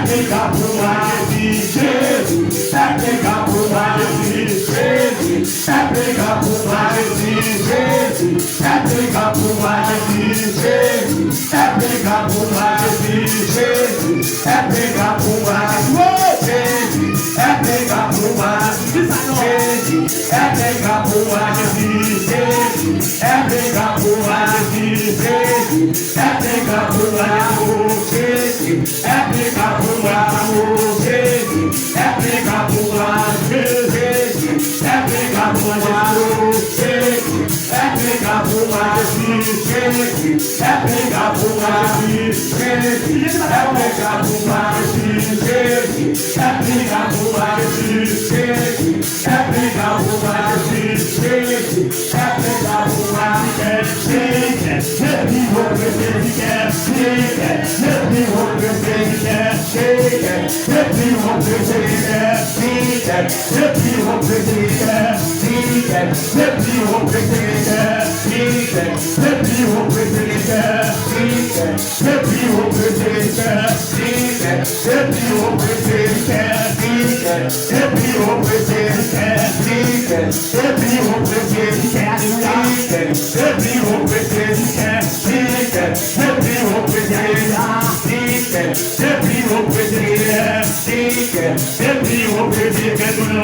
brigar por mais de Jesus, é brigar por mais de Jesus, é brigar por mais de Jesus, é brigar por mais de Jesus, é brigar por mais de Jesus, é brigar por mais de Jesus, é brigar por mais de Jesus, é brigar por mais de Jesus, é brigar por mais de Jesus, é brigar por mais de Jesus, é brigar por mais de Jesus, é brigar por mais de Jesus, é brigar por mais de Jesus, é brigar por mais de Jesus, é brigar por mais de Jesus, é brigar por mais de Jesus, é brigar por mais de Jesus, é brigar por mais de Jesus, é brigar por mais de Jesus, let me hold the baby cat, shake it, let me hold the baby cat, shake it, let me hold the baby cat, shake it, let me hold the baby cat, shake it, let me hold the baby cat, shake it, let me hold the baby cat, shake it, let me hold the baby cat, shake it, let me hold the baby cat, shake it, let me hold the baby cat, shake it, let me hold the baby cat, shake it, let me hold the baby cat, shake it, let me hold the baby cat, shake it, let me hold the baby cat, shake it, let me hold the baby cat,